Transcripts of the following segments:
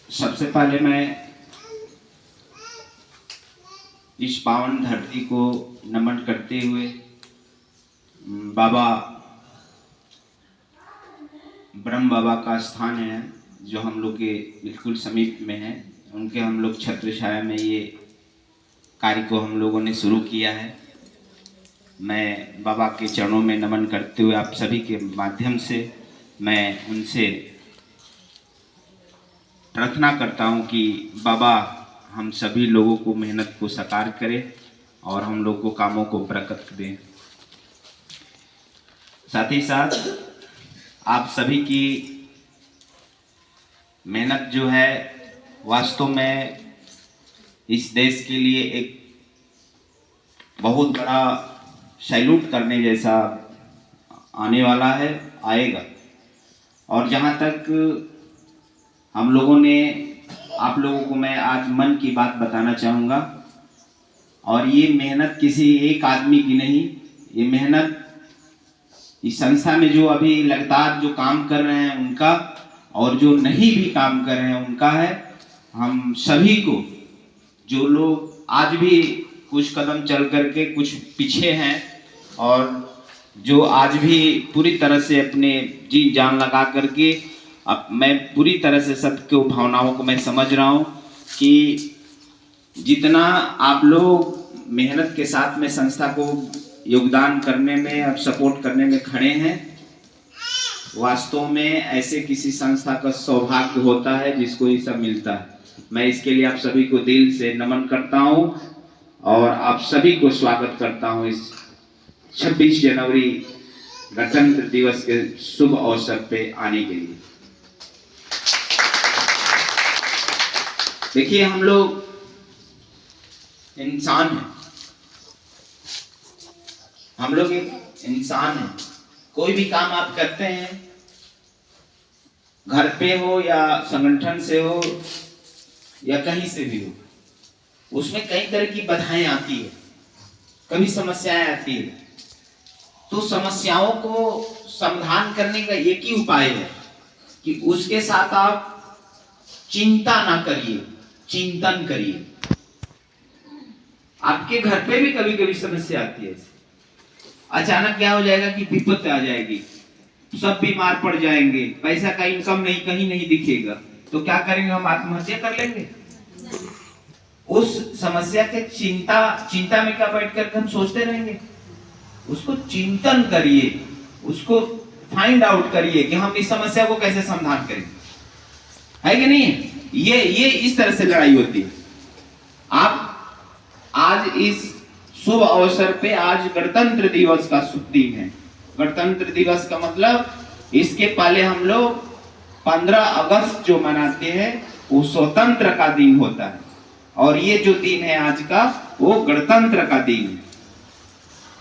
सबसे पहले मैं इस पावन धरती को नमन करते हुए बाबा ब्रह्म बाबा का स्थान है जो हम लोग के बिल्कुल समीप में है, उनके हम लोग छत्र छाया में ये कार्य को हम लोगों ने शुरू किया है। मैं बाबा के चरणों में नमन करते हुए आप सभी के माध्यम से मैं उनसे प्रार्थना करता हूं कि बाबा हम सभी लोगों को मेहनत को साकार करें और हम लोग को कामों को बरकत दें। साथ ही साथ आप सभी की मेहनत जो है वास्तव में इस देश के लिए एक बहुत बड़ा सैल्यूट करने जैसा आने वाला है, आएगा। और जहाँ तक हम लोगों ने आप लोगों को मैं आज मन की बात बताना चाहूँगा, और ये मेहनत किसी एक आदमी की नहीं, ये मेहनत इस संस्था में जो अभी लगातार जो काम कर रहे हैं उनका, और जो नहीं भी काम कर रहे हैं उनका है। हम सभी को जो लोग आज भी कुछ कदम चल करके कुछ पीछे हैं और जो आज भी पूरी तरह से अपने जी जान लगा करके, अब मैं पूरी तरह से सबके भावनाओं को मैं समझ रहा हूँ कि जितना आप लोग मेहनत के साथ में संस्था को योगदान करने में और सपोर्ट करने में खड़े हैं, वास्तव में ऐसे किसी संस्था का सौभाग्य होता है जिसको ये सब मिलता है। मैं इसके लिए आप सभी को दिल से नमन करता हूं और आप सभी को स्वागत करता हूं इस 26 जनवरी गणतंत्र दिवस के शुभ अवसर पे आने के लिए। देखिए, हम लोग इंसान हैं, हम लोग एक इंसान हैं। कोई भी काम आप करते हैं, घर पे हो या संगठन से हो या कहीं से भी हो, उसमें कई तरह की बाधाएं आती है, कभी समस्याएं आती है। तो समस्याओं को समाधान करने का एक ही उपाय है कि उसके साथ आप चिंता ना करिए, चिंतन करिए। आपके घर पे भी कभी कभी समस्या आती है, अचानक क्या हो जाएगा कि विपत्ति आ जाएगी, सब बीमार पड़ जाएंगे, पैसा का इनकम नहीं, कहीं नहीं दिखेगा, तो क्या करेंगे? हम आत्महत्या कर लेंगे। उस समस्या के चिंता में क्या बैठ कर हम सोचते रहेंगे? उसको चिंतन करिए, उसको फाइंड आउट करिए कि हम इस समस्या को कैसे समाधान करेंगे, है कि नहीं? ये इस तरह से लड़ाई होती है। आप आज इस शुभ अवसर पे, आज गणतंत्र दिवस का शुभ दिन है। गणतंत्र दिवस का मतलब, इसके पहले हम लोग 15 अगस्त जो मनाते हैं वो स्वतंत्र का दिन होता है, और ये जो दिन है आज का वो गणतंत्र का दिन है।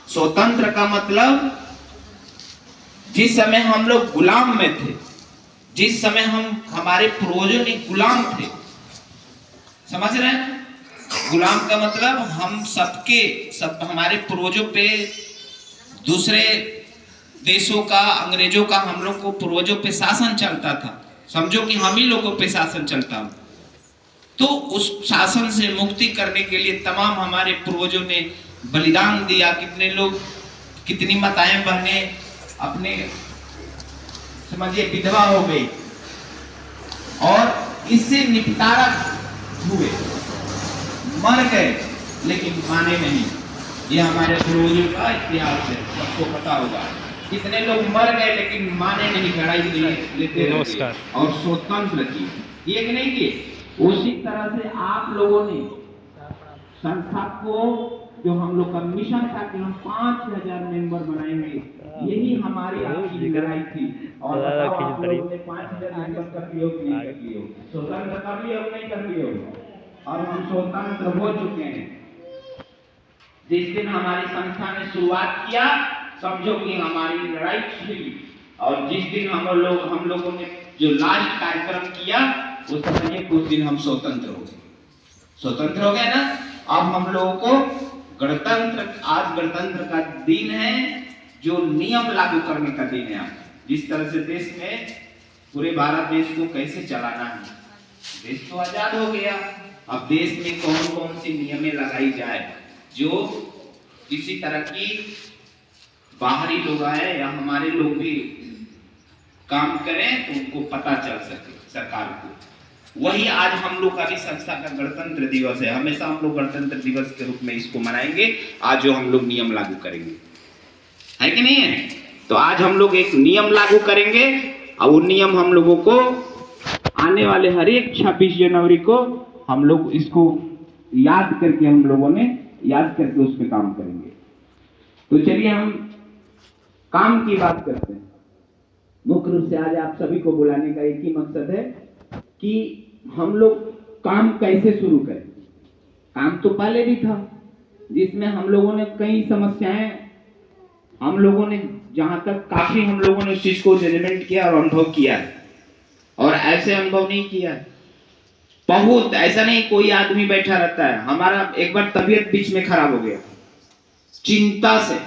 स्वतंत्र का मतलब जिस समय हम लोग गुलाम में थे, जिस समय हमारे पूर्वजों ने गुलाम थे, समझ रहे हैं? गुलाम का मतलब हम सब हमारे पूर्वजों पे, दूसरे देशों का, अंग्रेजों का हम लोग को पूर्वजों पे शासन चलता था। समझो कि हम ही लोगों पे शासन चलता हो। तो उस शासन से मुक्ति करने के लिए तमाम हमारे पूर्वजों ने बलिदान दिया। कितने लोग, कितनी माताएं बहनें अपने समझिए विधवा हो गई और इससे निपटारा हुए, मर गए लेकिन माने नहीं। ये हमारे पूर्वजों का इतिहास है, सबको पता होगा। कितने लोग मर गए लेकिन माने नहीं, लड़ाई लेते रहे और स्वतंत्र की, ये कि नहीं किए। उसी तरह से आप लोगों ने संस्था को, जो हम लोग का मिशन था कि हम 5000 मेंबर बनाएंगे, यही हमारी आपकी लड़ाई थी। और आप लोगों ने 5000 मेंबर कर लियो कि नहीं कर लियो? स्वतंत्र कर लियो नहीं कर लियो? और हम स्वतंत्र हो चुके हैं। जिस दिन हमारी संस्था ने शुरुआत किया, समझो कि हमारी लड़ाई छिड़ी, और जिस दिन हम लोगों ने जो लास्ट कार्यक्रम किया, उस समय कुछ दिन हम स्वतंत्र हो गए। स्वतंत्र हो गए ना। अब हम लोगों को गणतंत्र, आज गणतंत्र का दिन है, जो नियम लागू करने का दिन है आज। जिस तरह से देश में पूरे भारत देश को कैसे चलाना है, देश तो आजाद हो गया, अब देश में कौन कौन सी नियमें लगाई जाए जो किसी तरह की बाहरी लोग आए या हमारे लोग भी काम करें तो उनको पता चल सके सरकार को। वही आज हम लोग का भी संस्था का गणतंत्र दिवस है। हमेशा हम लोग गणतंत्र दिवस के रूप में इसको मनाएंगे, आज जो हम लोग नियम लागू करेंगे, है कि नहीं है? तो आज हम लोग एक नियम लागू करेंगे और वो नियम हम लोगों को आने वाले हर एक 26 जनवरी को हम लोग इसको याद करके हम लोगों ने याद करके उस पर काम करेंगे। तो चलिए हम काम की बात करते हैं। मुख्य रूप से आज आप सभी को बुलाने का एक ही मकसद है कि हम लोग काम कैसे शुरू करें। काम तो पहले भी था जिसमें हम लोगों ने कई समस्याएं, हम लोगों ने जहां तक काफी हम लोगों ने उस चीज को एक्सपेरिमेंट किया और अनुभव किया है। और ऐसे अनुभव नहीं किया है बहुत, ऐसा नहीं कोई आदमी बैठा रहता है। हमारा एक बार तबीयत बीच में खराब हो गया चिंता से,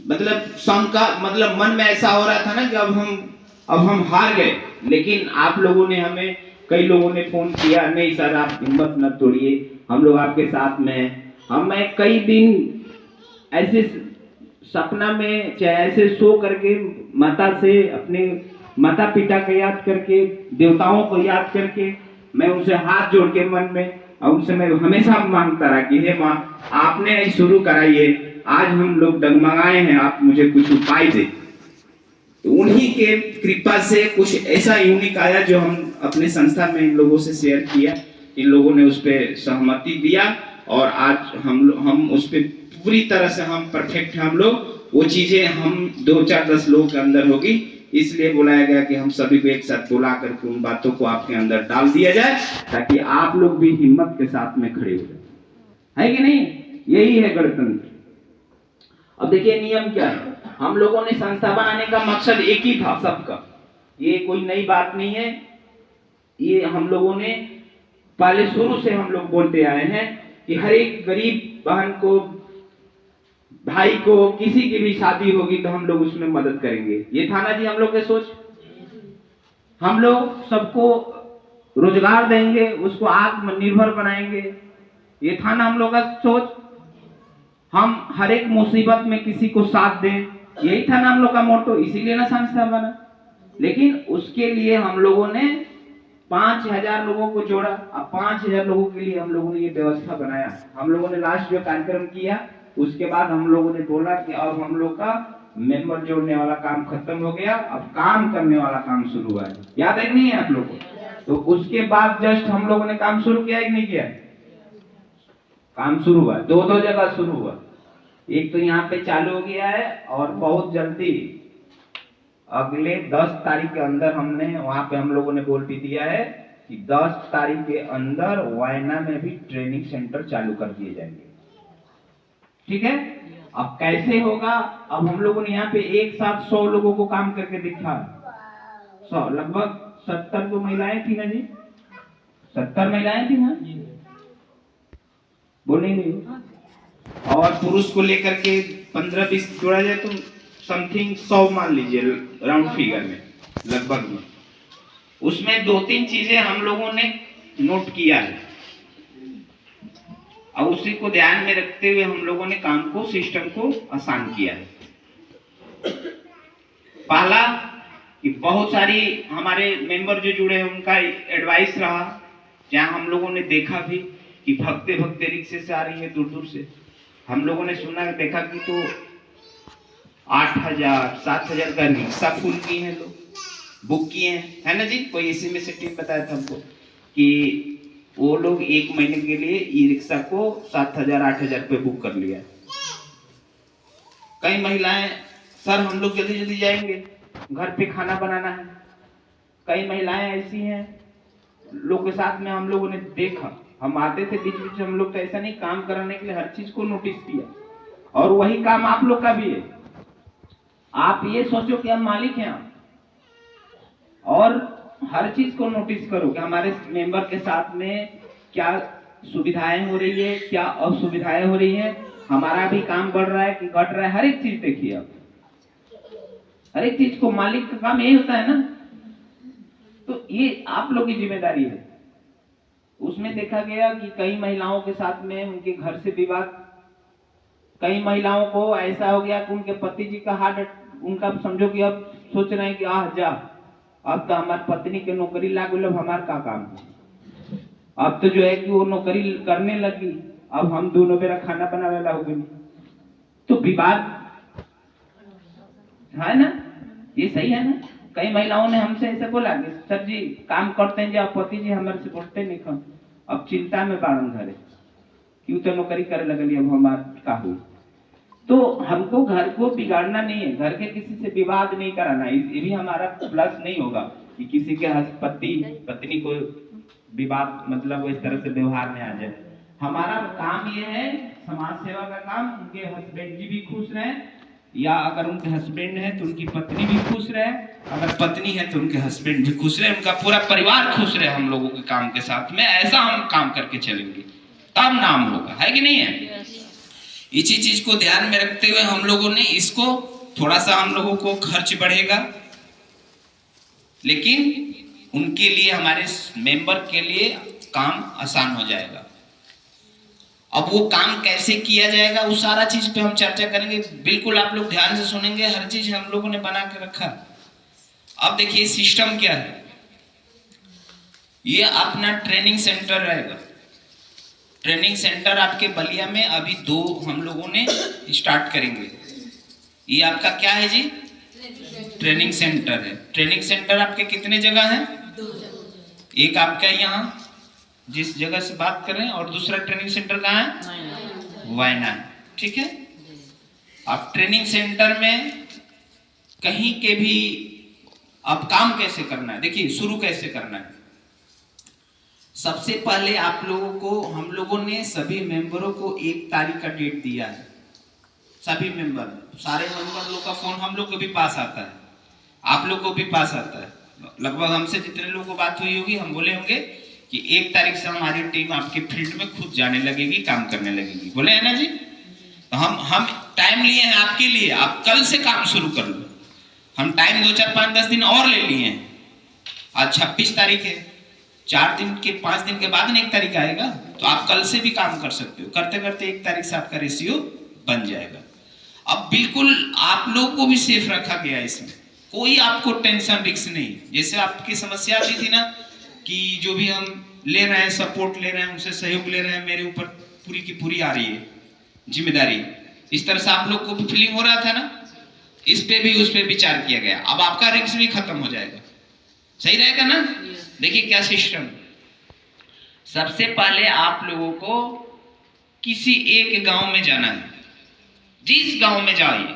मतलब शंका, मतलब मन में ऐसा हो रहा था ना कि अब हम हार गए। लेकिन आप लोगों ने हमें, कई लोगों ने फोन किया, नहीं सर आप हिम्मत न तोड़िए, हम लोग आपके साथ में हैं। मैं कई दिन ऐसे सपना में चाहे ऐसे सो करके माता से, अपने माता पिता को याद करके, देवताओं को याद करके मैं उनसे हाथ जोड़ के मन में और उनसे मैं हमेशा मांगता रहा कि हे माँ आपने शुरू कराई है, आज हम लोग डगमगाए हैं, आप मुझे कुछ उपाय दे। तो उन्हीं के कृपा से कुछ ऐसा यूनिक आया जो हम अपने संस्था में इन लोगों से शेयर किया। इन लोगों ने उस पर सहमति दिया और आज हम उस पर पूरी तरह से हम परफेक्ट हैं। हम लोग वो चीजें हम 2-4-10 लोगों के अंदर होगी, इसलिए बुलाया गया कि हम सभी को एक साथ बुला करके उन बातों को आपके अंदर डाल दिया जाए ताकि आप लोग भी हिम्मत के साथ में खड़े हो जाए, है कि नहीं? यही है गणतंत्र। अब देखिए नियम क्या है। हम लोगों ने संस्था बनाने का मकसद एक ही था सबका, ये कोई नई बात नहीं है। ये हम लोगों ने पहले शुरू से हम लोग बोलते आए हैं कि हर एक गरीब बहन को, भाई को, किसी की भी शादी होगी तो हम लोग उसमें मदद करेंगे। ये था ना जी हम लोग के सोच। हम लोग सबको रोजगार देंगे, उसको आत्मनिर्भर बनाएंगे, ये था ना हम लोग का सोच। हम हर एक मुसीबत में किसी को साथ दें, यही था ना हम लोग का मोटो, इसीलिए ना संस्था बना। लेकिन उसके लिए हम लोगों ने 5000 लोगों को जोड़ा। अब 5000 लोगों के लिए हम लोगों ने ये व्यवस्था बनाया। हम लोगों ने लास्ट जो कार्यक्रम किया उसके बाद हम लोगों ने बोला कि अब हम लोग का मेंबर जोड़ने वाला काम खत्म हो गया, अब काम करने वाला काम शुरू हुआ है। याद है नहीं है आप लोगों को? तो उसके बाद जस्ट हम लोगों ने काम शुरू किया कि नहीं किया? काम शुरू हुआ, 2 जगह शुरू हुआ। एक तो यहाँ पे चालू हो गया है और बहुत जल्दी अगले 10 तारीख के अंदर हमने वहां पे हम लोगों ने बोल भी दिया है कि 10 तारीख के अंदर वायना में भी ट्रेनिंग सेंटर चालू कर दिए जाएंगे। ठीक है? अब कैसे होगा? अब हम लोगों ने यहाँ पे एक साथ 100 लोगों को काम करके दिखा। 100 लगभग 70 तो महिलाएं थी ना जी? 70 महिलाएं थी ना? बोले नहीं। और पुरुष को लेकर के 15-20 जोड़ा जाए तो समथिंग 100 मान लीजिए राउंड फिगर में, लगभग में। उसमें 2-3 चीजें हम लोगों ने नोट किया है और उसी को ध्यान में रखते हुए हम लोगों ने काम को, सिस्टम को आसान किया है। पहला कि बहुत सारी हमारे मेंबर जो जुड़े हैं उनका एडवाइस रहा, जहां हम लोगों ने देखा भी कि भगते भगते रिक्शे से आ रही है दूर दूर से। हम लोगों ने सुना देखा कि तो 8000-7000 का रिक्शा फुल किए हैं, लोग बुक किए हैं, है ना जी? कोई इसी में से टीम बताया था हमको कि वो लोग 1 महीने के लिए ई रिक्शा को 7000-8000 पे बुक कर लिया। कई महिलाएं, सर हम लोग जल्दी जल्दी जाएंगे, घर पे खाना बनाना है। कई महिलाएं ऐसी हैं लोग के साथ में हम लोगों ने देखा, हम आते थे बीच बीच, हम लोग तो ऐसा नहीं काम कराने के लिए हर चीज को नोटिस किया। और वही काम आप लोग का भी है। आप ये सोचो कि हम मालिक हैं और हर चीज को नोटिस करो कि हमारे मेंबर के साथ में क्या सुविधाएं हो रही है, क्या असुविधाएं हो रही है, हमारा भी काम बढ़ रहा है कि घट रहा है, हर एक चीज देखिए आप, हर एक चीज को मालिक का काम यही होता है ना। तो ये आप लोग की जिम्मेदारी है। उसमें देखा गया कि कई महिलाओं के साथ में उनके घर से विवाद, कई महिलाओं को ऐसा हो गया कि उनके पति जी का हार्ट, उनका समझो कि अब सोच रहे हैं कि जा अब तो हमारी पत्नी के नौकरी लाग गई, अब हमारा का काम है। अब तो जो है कि वो नौकरी करने लगी, अब हम दोनों बेरा खाना बनाने वाला हो गई, तो विवाद है ना, ये सही है ना। कई महिलाओं ने हमसे ऐसे बोला कि सर जी काम करते हैं, जब पति जी हमारे से बोलते नहीं कम, अब चिंता में बारन घरे क्यों तो नौकरी करे लगली, अब हमार का हुई। तो हमको घर को बिगाड़ना नहीं है, घर के किसी से विवाद नहीं कराना, ये भी हमारा प्लस नहीं होगा कि किसी के पति पत्नी को विवाद मतलब इस तरह से व्यवहार में आ जाए। हमारा काम ये है समाज सेवा का काम, उनके हस्बैंड जी भी खुश रहे, या अगर उनके हस्बैंड है तो उनकी पत्नी भी खुश रहे, अगर पत्नी है तो उनके हस्बैंड भी खुश रहे, उनका पूरा परिवार खुश रहे हम लोगों के काम के साथ में। ऐसा हम काम करके चलेंगे तब नाम होगा, है कि नहीं है। इसी चीज को ध्यान में रखते हुए हम लोगों ने इसको, थोड़ा सा हम लोगों को खर्च बढ़ेगा, लेकिन उनके लिए, हमारे मेंबर के लिए काम आसान हो जाएगा। अब वो काम कैसे किया जाएगा उस सारा चीज पे हम चर्चा करेंगे, बिल्कुल आप लोग ध्यान से सुनेंगे, हर चीज हम लोगों ने बना के रखा। अब देखिए सिस्टम क्या है, ये अपना ट्रेनिंग सेंटर रहेगा। ट्रेनिंग सेंटर आपके बलिया में अभी 2 हम लोगों ने स्टार्ट करेंगे। ये आपका क्या है जी, ट्रेनिंग सेंटर है। ट्रेनिंग सेंटर आपके कितने जगह है, 2 जगह। एक आपका यहाँ जिस जगह से बात कर रहे हैं, और दूसरा ट्रेनिंग सेंटर कहाँ है, वायनाड, ठीक है। आप ट्रेनिंग सेंटर में कहीं के भी अब काम कैसे करना है, देखिए शुरू कैसे करना है। सबसे पहले आप लोगों को, हम लोगों ने सभी मेंबरों को 1 तारीख का डेट दिया है। सभी मेंबर, सारे मेंबर लोग का फोन हम लोग के भी पास आता है, आप लोग को भी पास आता है। लगभग हमसे जितने लोगों को बात हुई होगी, हम बोले होंगे कि 1 तारीख से हमारी टीम आपके फील्ड में खुद जाने लगेगी, काम करने लगेगी, बोले है ना जी। तो हम टाइम लिए हैं आपके लिए, आप कल से काम शुरू कर लो। हम टाइम 2, 4, 5, 10 दिन और ले लिए हैं। आज 26 तारीख है, 4 दिन के 5 दिन के बाद 1 तारीख आएगा, तो आप कल से भी काम कर सकते हो। करते करते 1 तारीख से आपका रेशियो बन जाएगा। अब बिल्कुल आप लोग को भी सेफ रखा गया है, इसमें कोई आपको टेंशन रिस्क नहीं। जैसे आपकी समस्या आती थी ना कि जो भी हम ले रहे हैं, सपोर्ट ले रहे हैं, उनसे सहयोग ले रहे हैं, मेरे ऊपर पूरी की पूरी आ रही है जिम्मेदारी, इस तरह से आप लोग को भी फीलिंग हो रहा था ना, इस पे भी उस पे विचार किया गया। अब आपका रिस्क भी खत्म हो जाएगा, सही रहेगा ना। देखिए क्या सिस्टम, सबसे पहले आप लोगों को किसी एक गांव में जाना है। जिस गांव में जाइए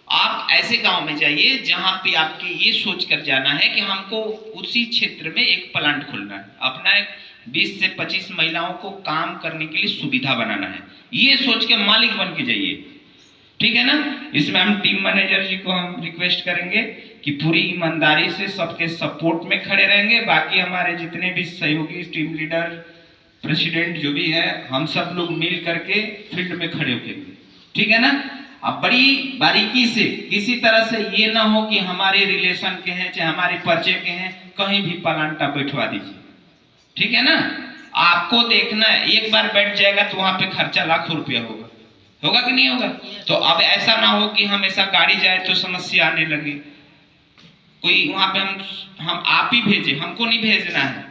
आप, ऐसे गांव में जाइए जहां पे आपके ये सोच कर जाना है कि हमको उसी क्षेत्र में एक प्लांट खोलना है, अपना एक 20 से 25 महिलाओं को काम करने के लिए सुविधा बनाना है, ये सोच के मालिक बन के जाइए, ठीक है ना। इसमें हम टीम मैनेजर जी को हम रिक्वेस्ट करेंगे कि पूरी ईमानदारी से सबके सपोर्ट में खड़े रहेंगे। बाकी हमारे जितने भी सहयोगी, टीम लीडर, प्रेसिडेंट जो भी है, हम सब लोग मिल करके फील्ड में खड़े होंगे, ठीक है ना। अब बड़ी बारीकी से, किसी तरह से ये ना हो कि हमारे रिलेशन के हैं चाहे हमारे परिचय के हैं, कहीं भी प्लांटा बैठवा दीजिए, ठीक है ना। आपको देखना है, एक बार बैठ जाएगा तो वहां पे खर्चा लाखों रुपया होगा, होगा कि नहीं होगा। तो अब ऐसा ना हो कि हमेशा गाड़ी जाए तो समस्या आने लगे, कोई वहां पे हम आप ही भेजे, हमको नहीं भेजना है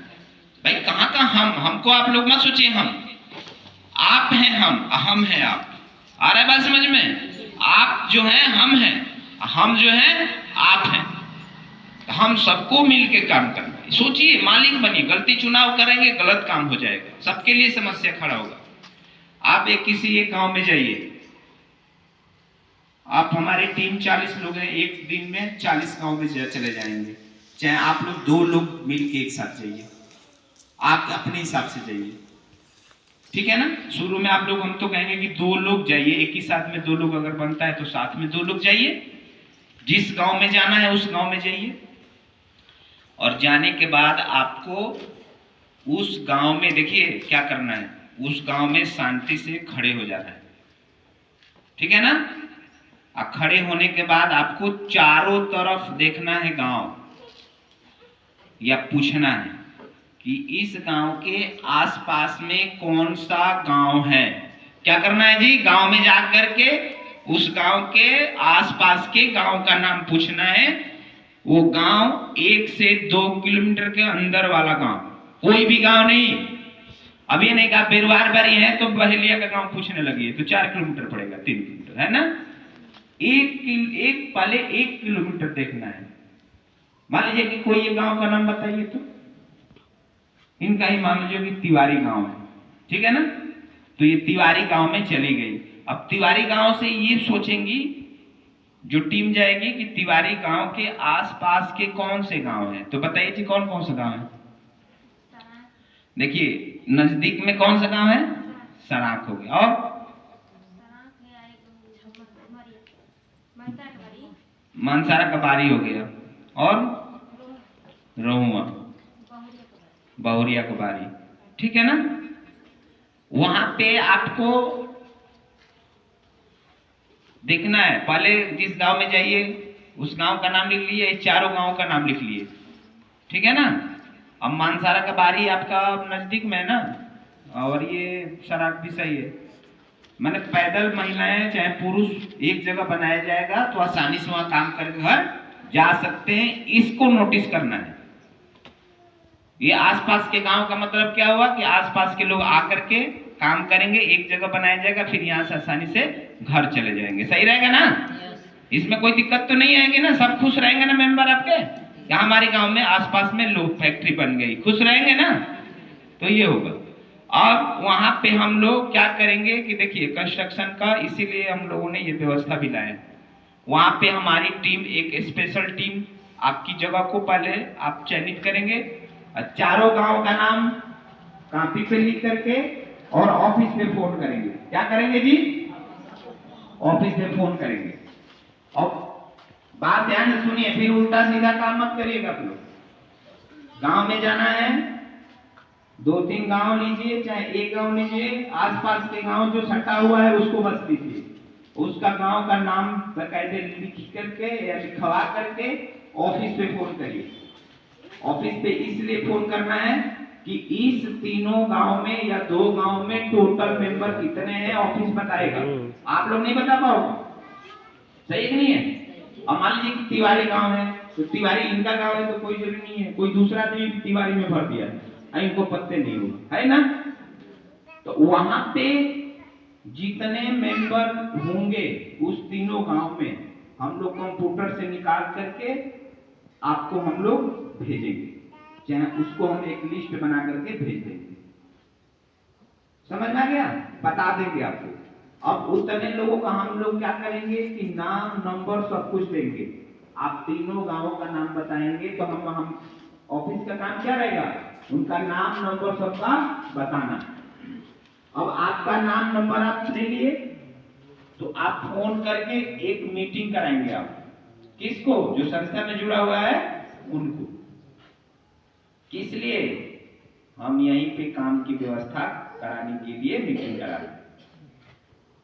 भाई। कहाँ का हमको आप लोग मत सोचिए, हम आप हैं, हम हैं आप, आ रहा है बात समझ में। आप जो हैं हम हैं, हम जो हैं आप हैं, हम सबको मिलके काम करना है। सोचिए, मालिक बनिए, गलती चुनाव करेंगे गलत काम हो जाएगा, सबके लिए समस्या खड़ा होगा। आप किसी एक गांव में जाइए, आप हमारी टीम 40 लोग हैं, एक दिन में 40 गांव में चले जाएंगे। चाहे आप लोग 2 लोग मिलके एक साथ जाइए, आप अपने हिसाब से जाइए, ठीक है ना। शुरू में आप लोग, हम तो कहेंगे कि 2 लोग जाइए, एक ही साथ में 2 लोग अगर बनता है तो साथ में 2 लोग जाइए। जिस गांव में जाना है उस गांव में जाइए, और जाने के बाद आपको उस गांव में देखिए क्या करना है, उस गांव में शांति से खड़े हो जाना है। ठीक है ना। अब खड़े होने के बाद आपको चारों तरफ देखना है गांव, या पूछना है कि इस गांव के आसपास में कौन सा गांव है। क्या करना है जी, गांव में जाकर के उस गांव के आसपास के गांव का नाम पूछना है। वो गांव 1 से 2 किलोमीटर के अंदर वाला गांव, कोई भी गांव नहीं। अब ये नहीं कहा बेरवार बारी है तो बहेलिया का गांव पूछने लगी है तो 4 किलोमीटर पड़ेगा, 3 किलोमीटर है ना। पहले 1 किलोमीटर देखना है। मान लीजिए कि कोई ये गांव का नाम बताइए, तो इनका ही मान लीजिए कि तिवारी गांव है, ठीक है ना। तो ये तिवारी गांव में चली गई। अब तिवारी गांव से ये सोचेंगी जो टीम जाएगी कि तिवारी गांव के आसपास के कौन से गांव हैं। तो बताइए जी कौन कौन सा गांव है। देखिए नजदीक में कौन सा गांव है, सराक हो गया, और मानसारा कबारी हो गया, और रोहुआ, बहुरिया कबारी, ठीक है ना। वहां पे आपको देखना है, पहले जिस गांव में जाइए उस गांव का नाम लिख लिए, चारों गांव का नाम लिख लिए, ठीक है ना। अब मानसारा कबारी आपका नजदीक में है ना, और ये सराक भी सही है। मैंने पैदल महिलाएं चाहे पुरुष एक जगह बनाया जाएगा तो आसानी से वहां काम करके घर जा सकते हैं, इसको नोटिस करना है। ये आसपास के गांव का मतलब क्या हुआ कि आसपास के लोग आकर के काम करेंगे, एक जगह बनाया जाएगा, फिर यहाँ से आसानी से घर चले जाएंगे। सही रहेगा ना, इसमें कोई दिक्कत तो नहीं आएगी ना, सब खुश रहेंगे ना मेंबर आपके। यहाँ हमारे गांव में आसपास में लोग फैक्ट्री बन गई, खुश रहेंगे ना। तो ये होगा। अब वहां पे हम लोग क्या करेंगे कि देखिए कंस्ट्रक्शन का, इसीलिए हम लोगों ने ये व्यवस्था भी लाया। वहां पे हमारी टीम, एक स्पेशल टीम आपकी जगह को पहले आप चयनित करेंगे, चारों गांव का नाम कॉपी पे लिख करके और ऑफिस में फोन करेंगे। क्या करेंगे जी, ऑफिस में फोन करेंगे। और बात ध्यान से सुनिए, फिर उल्टा सीधा काम मत करिएगा आप लोग। गांव में जाना है, 2-3 गांव लीजिए, चाहे एक गांव लीजिए, आसपास के गांव जो सटा हुआ है उसको बस लीजिए, उसका गांव का नाम बकायदे लिख करके या लिखवा करके ऑफिस पे फोन करिए। ऑफिस पे इसलिए फोन करना है कि इस तीनों गांव में या 2 गांव में टोटल मेंबर कितने हैं ऑफिस बताएगा, आप लोग नहीं बता पाओगे। सही है नहीं है। अब मान लीजिए कि तिवारी गांव है तो तिवारी इनका गांव है तो कोई जरूरी नहीं है, कोई दूसरा आदमी तिवारी में भर दिया इनको पत्ते नहीं हुए, है ना। तो वहां पे जितने मेंबर होंगे उस तीनों गांव में हम लोग कंप्यूटर से निकाल करके आपको हम लोग भेजेंगे, चाहे उसको हम एक लिस्ट बना करके भेज देंगे। समझ में आ गया, बता देंगे आपको। अब उतने लोगों का हम लोग क्या करेंगे कि नाम नंबर सब कुछ देंगे। आप तीनों गांवों का नाम बताएंगे तो हम ऑफिस का काम क्या रहेगा, उनका नाम नंबर सबका बताना। अब आपका नाम नंबर आप ले लिए तो आप फोन करके एक मीटिंग कराएंगे। आप किसको, जो संस्था में जुड़ा हुआ है उनको। किस लिए, हम यहीं पे काम की व्यवस्था कराने के लिए मीटिंग करा रहे हैं।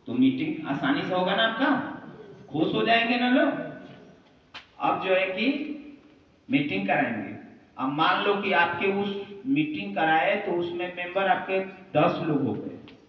तो मीटिंग आसानी से होगा ना, आपका खुश हो जाएंगे ना लोग। अब जो है कि मीटिंग कराएंगे। अब मान लो कि आपके उस मीटिंग कराए तो उसमें मेंबर आपके 10 लोग हो गए,